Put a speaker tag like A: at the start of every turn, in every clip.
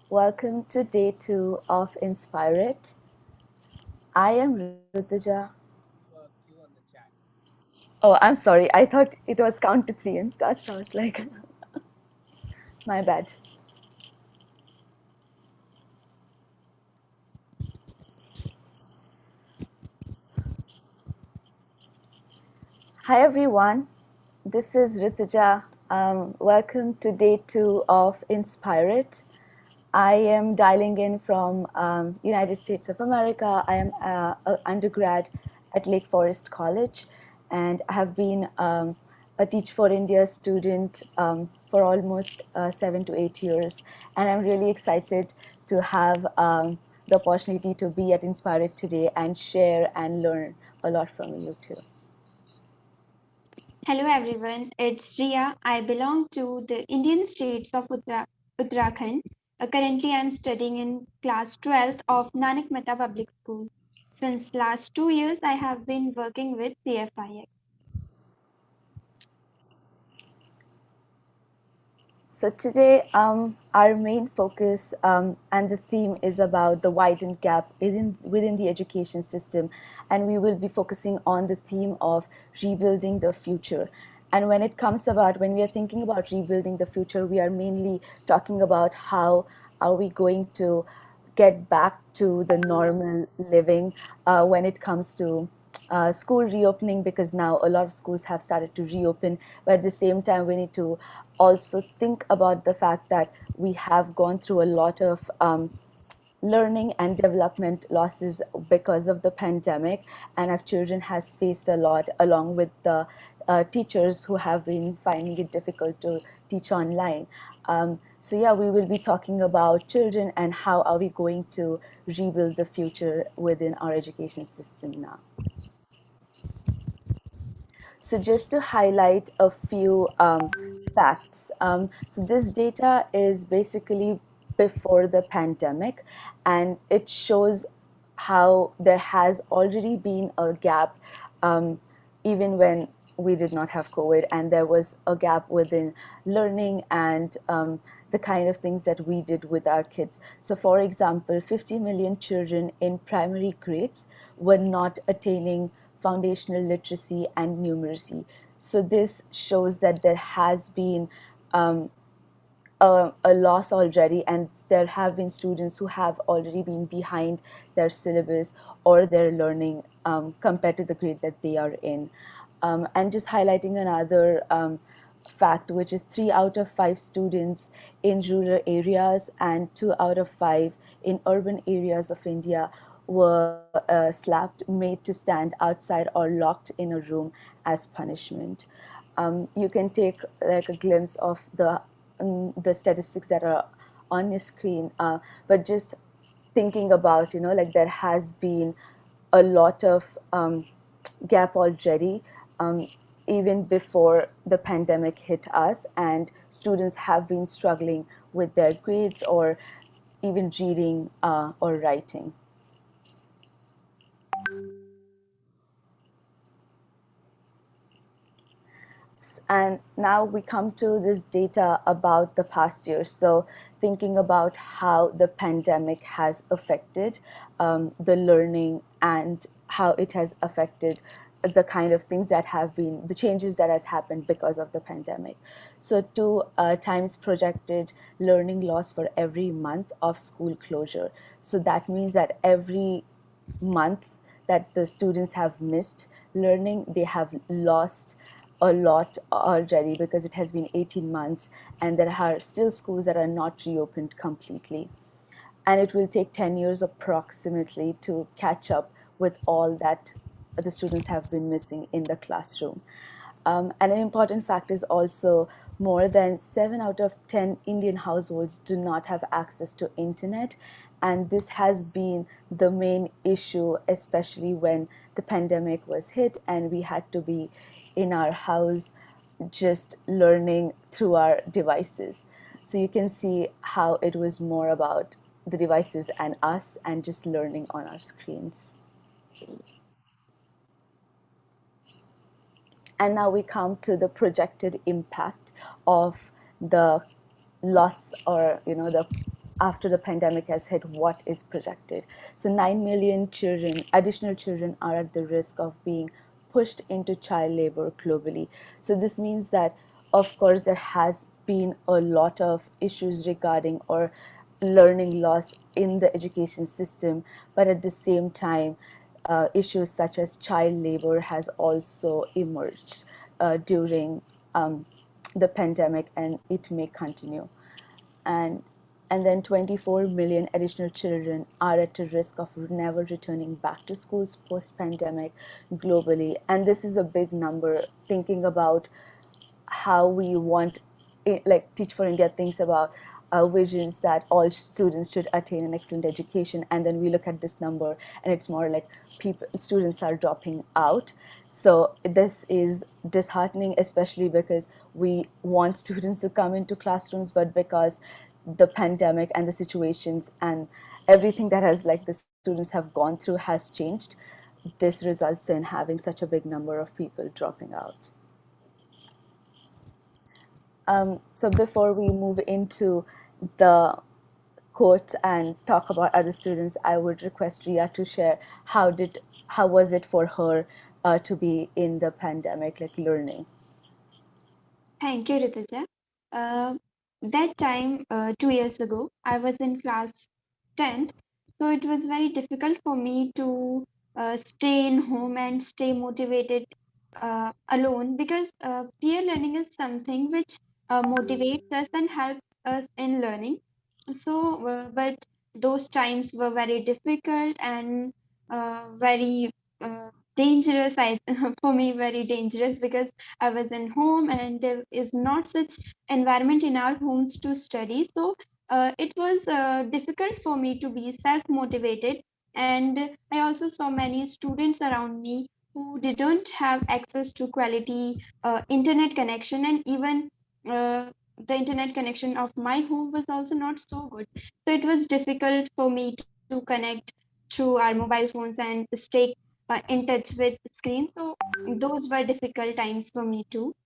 A: Welcome to day 2 of inspirED. I am Rutuja. Oh, I'm sorry. I thought it was count to three and start, so I was like, my bad. Hi, everyone. This is Rutuja. Welcome to day 2 of inspirED. I am dialing in from United States of America. I am an undergrad at Lake Forest College, and I have been a Teach for India student for almost 7 to 8 years. And I'm really excited to have the opportunity to be at inspirED today and share and learn a lot from you too.
B: Hello everyone, it's Riya. I belong to the Indian states of Uttarakhand. Currently, I'm studying in class 12th of Nanakmatta Public School. Since last 2 years, I have been working with CFIX.
A: So today, our main focus and the theme is about the widened gap within the education system, and we will be focusing on the theme of rebuilding the future. And when we are thinking about rebuilding the future, we are mainly talking about how are we going to get back to the normal living when it comes to school reopening, because now a lot of schools have started to reopen, but at the same time we need to also think about the fact that we have gone through a lot of learning and development losses because of the pandemic, and our children has faced a lot along with the teachers who have been finding it difficult to teach online. So yeah, we will be talking about children and how are we going to rebuild the future within our education system now. So just to highlight a few facts. So this data is basically before the pandemic, and it shows how there has already been a gap even when we did not have COVID, and there was a gap within learning and the kind of things that we did with our kids. So, for example, 50 million children in primary grades were not attaining foundational literacy and numeracy. So, this shows that there has been a loss already, and there have been students who have already been behind their syllabus or their learning compared to the grade that they are in. And just highlighting another fact, which is 3 out of 5 students in rural areas and 2 out of 5 in urban areas of India were slapped, made to stand outside, or locked in a room as punishment. You can take like a glimpse of the statistics that are on your screen, but just thinking about, like there has been a lot of gap already, um, even before the pandemic hit us, and students have been struggling with their grades or even reading or writing. And now we come to this data about the past year. So, thinking about how the pandemic has affected the learning and how it has affected the kind of things that have been the changes that has happened because of the pandemic. So, 2 times projected learning loss for every month of school closure. So that means that every month that the students have missed learning, they have lost a lot already, because it has been 18 months and there are still schools that are not reopened completely. And it will take 10 years approximately to catch up with all that the students have been missing in the classroom. And an important fact is also more than 7 out of 10 Indian households do not have access to internet. And this has been the main issue, especially when the pandemic was hit and we had to be in our house just learning through our devices. So you can see how it was more about the devices and us and just learning on our screens. And now we come to the projected impact of the loss, or the after the pandemic has hit, what is projected. So 9 million children, additional children, are at the risk of being pushed into child labor globally. So this means that, of course, there has been a lot of issues regarding or learning loss in the education system, but at the same time, issues such as child labor has also emerged during the pandemic, and it may continue. And and then 24 million additional children are at a risk of never returning back to schools post pandemic globally. And this is a big number, thinking about how we want like Teach for India thinks about visions that all students should attain an excellent education, and then we look at this number and it's more like students are dropping out. So this is disheartening, especially because we want students to come into classrooms, but because the pandemic and the situations and everything that has like the students have gone through has changed, this results in having such a big number of people dropping out. So before we move into the quote and talk about other students, I would request Riya to share how was it for her to be in the pandemic, like learning.
B: Thank you, Rutuja. Uh, that time, 2 years ago, I was in class 10th, so it was very difficult for me to stay in home and stay motivated alone, because peer learning is something which motivates us and helps us in learning. So, but those times were very difficult and very dangerous. For me, very dangerous, because I was in home and there is not such environment in our homes to study. So it was difficult for me to be self motivated. And I also saw many students around me who didn't have access to quality internet connection, and even the internet connection of my home was also not so good. So it was difficult for me to connect through our mobile phones and stay in touch with screens. So those were difficult times for me too.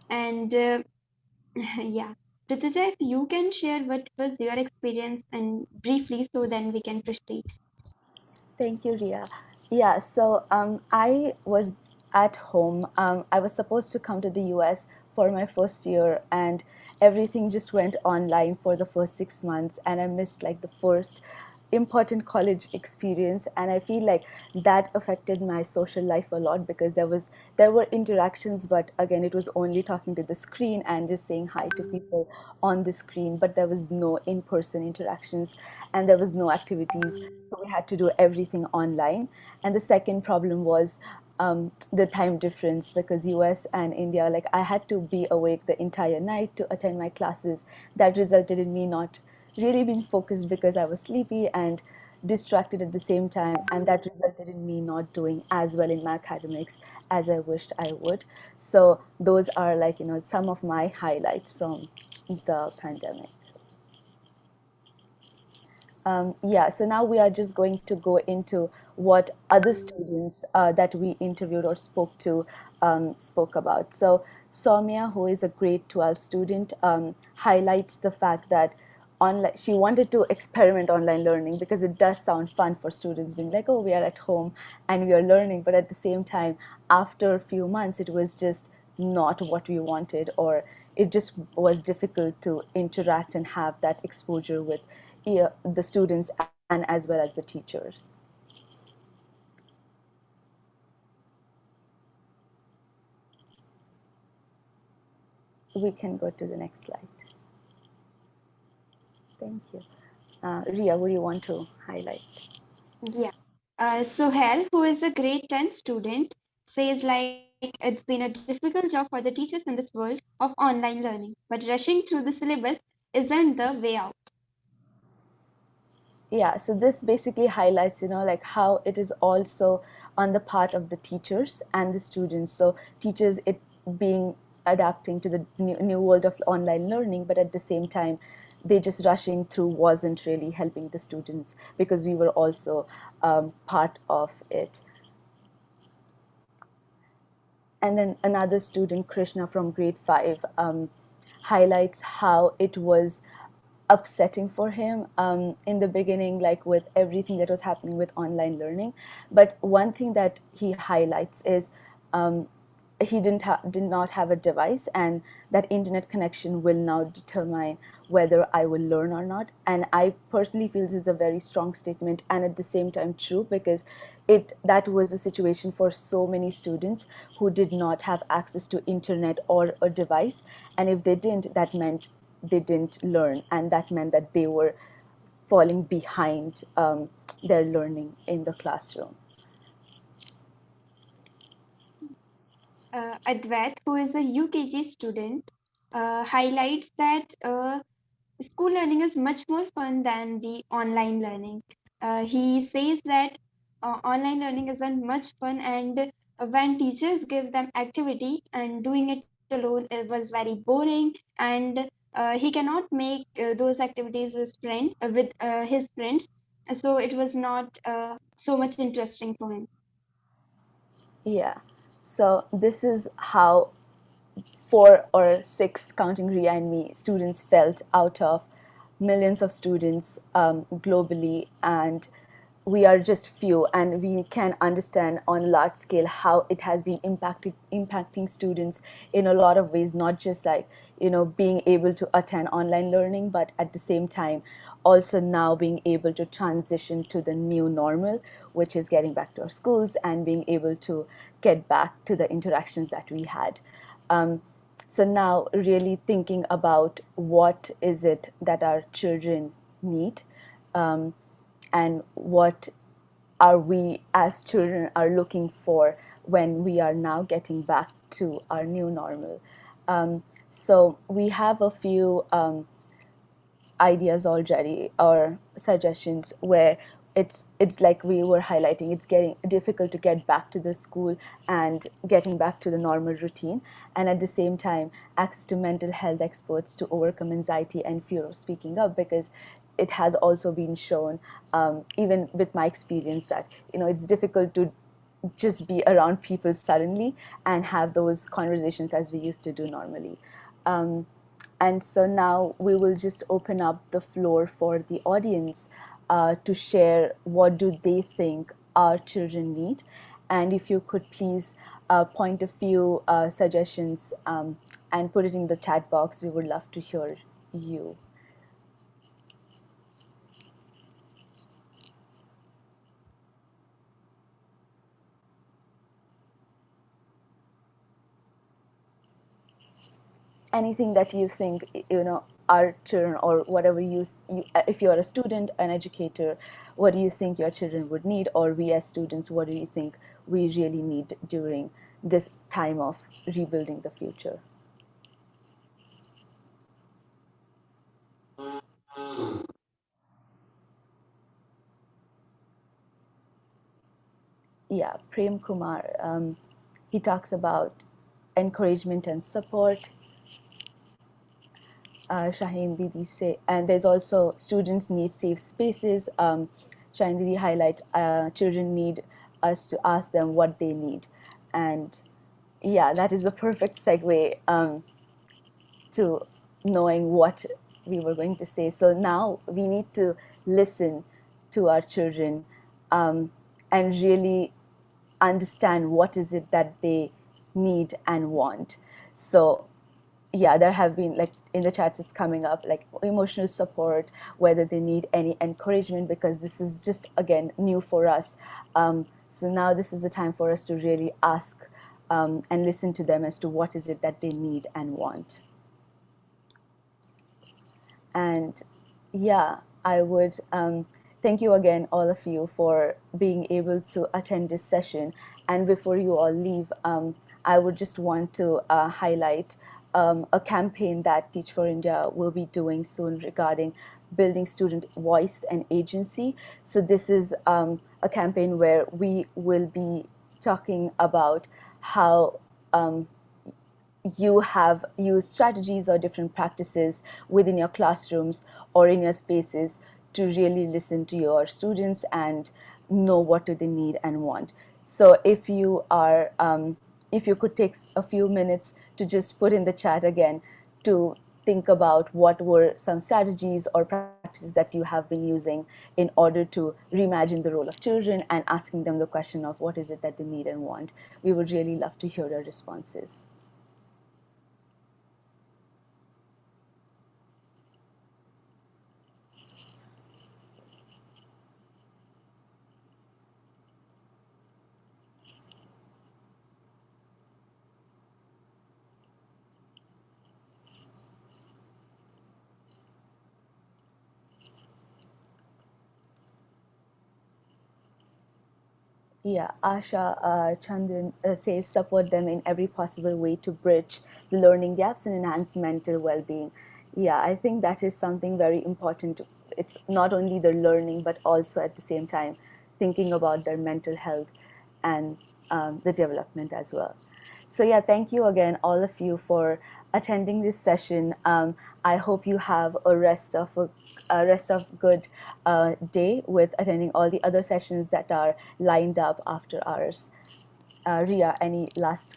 B: And yeah, Rituja, if you can share what was your experience and briefly, so then we can proceed.
A: Thank you, Ria. Yeah, so I was at home. I was supposed to come to the US for my first year, and everything just went online for the first 6 months, and I missed like the first important college experience. And I feel like that affected my social life a lot, because there were interactions, but again it was only talking to the screen and just saying hi to people on the screen, but there was no in-person interactions and there was no activities, so we had to do everything online. And the second problem was the time difference, because US and India, like I had to be awake the entire night to attend my classes. That resulted in me not really being focused because I was sleepy and distracted at the same time, and that resulted in me not doing as well in my academics as I wished I would. So those are like, some of my highlights from the pandemic. Yeah, so now we are just going to go into what other students that we interviewed or spoke to spoke about. So Soumya, who is a grade 12 student, highlights the fact that she wanted to experiment online learning because it does sound fun for students being like, oh, we are at home and we are learning. But at the same time, after a few months, it was just not what we wanted, or it just was difficult to interact and have that exposure with the students and as well as the teachers. We can go to the next slide. Thank you. Ria, what do you want to highlight?
B: Yeah. Sohail, who is a grade 10 student, says like it's been a difficult job for the teachers in this world of online learning, but rushing through the syllabus isn't the way out.
A: Yeah, so this basically highlights, like how it is also on the part of the teachers and the students. So teachers, it being adapting to the new world of online learning, but at the same time, they just rushing through wasn't really helping the students, because we were also part of it. And then another student, Krishna from grade 5, highlights how it was upsetting for him in the beginning, like with everything that was happening with online learning. But one thing that he highlights is um, he did not have a device, and that internet connection will now determine whether I will learn or not. And I personally feel this is a very strong statement, and at the same time true, because that was a situation for so many students who did not have access to internet or a device, and if they didn't, that meant they didn't learn, and that meant that they were falling behind their learning in the classroom.
B: Advait, who is a UKG student, highlights that school learning is much more fun than the online learning. He says that online learning isn't much fun, and when teachers give them activity and doing it alone, it was very boring, and he cannot make those activities with his friends, so it was not so much interesting for him.
A: Yeah. So this is how 4 or 6, counting Riya and me, students felt out of millions of students globally, and we are just few, and we can understand on a large scale how it has been impacting students in a lot of ways, not just like being able to attend online learning, but at the same time also now being able to transition to the new normal, which is getting back to our schools and being able to get back to the interactions that we had. um, so now really thinking about what is it that our children need, um, and what are we as children are looking for when we are now getting back to our new normal. So we have a few ideas already, or suggestions, where it's like we were highlighting, it's getting difficult to get back to the school and getting back to the normal routine, and at the same time access to mental health experts to overcome anxiety and fear of speaking up, because it has also been shown, even with my experience, that it's difficult to just be around people suddenly and have those conversations as we used to do normally. um, and so now we will just open up the floor for the audience to share what do they think our children need. And if you could please point a few suggestions and put it in the chat box, we would love to hear you. Anything that you think our children, or whatever you if you are a student, an educator, what do you think your children would need, or we as students, what do you think we really need during this time of rebuilding the future? Yeah, Prem Kumar, he talks about encouragement and support. Shaheen Didi say, and there's also students need safe spaces. Shaheen Didi highlights children need us to ask them what they need, and yeah, that is a perfect segue to knowing what we were going to say. So now we need to listen to our children, and really understand what is it that they need and want. So yeah, there have been, like in the chats it's coming up, like emotional support, whether they need any encouragement, because this is just again new for us. So now this is the time for us to really ask and listen to them as to what is it that they need and want. And yeah, I would thank you again, all of you, for being able to attend this session. And before you all leave, I would just want to highlight a campaign that Teach for India will be doing soon regarding building student voice and agency. So this is a campaign where we will be talking about how you have used strategies or different practices within your classrooms or in your spaces to really listen to your students and know what do they need and want. So if you could take a few minutes to just put in the chat again to think about what were some strategies or practices that you have been using in order to reimagine the role of children, and asking them the question of what is it that they need and want. We would really love to hear your responses. Yeah, Asha Chandran says support them in every possible way to bridge the learning gaps and enhance mental well being. Yeah, I think that is something very important. It's not only the learning, but also at the same time thinking about their mental health and the development as well. So, yeah, thank you again, all of you, for attending this session. I hope you have a rest of good day with attending all the other sessions that are lined up after ours. Riya, any last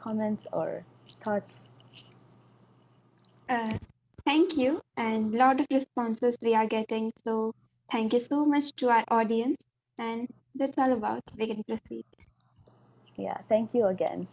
A: comments or thoughts?
B: Uh, Thank you, and lot of responses we are getting. So thank you so much to our audience, and that's all about. We can proceed.
A: Yeah, thank you again.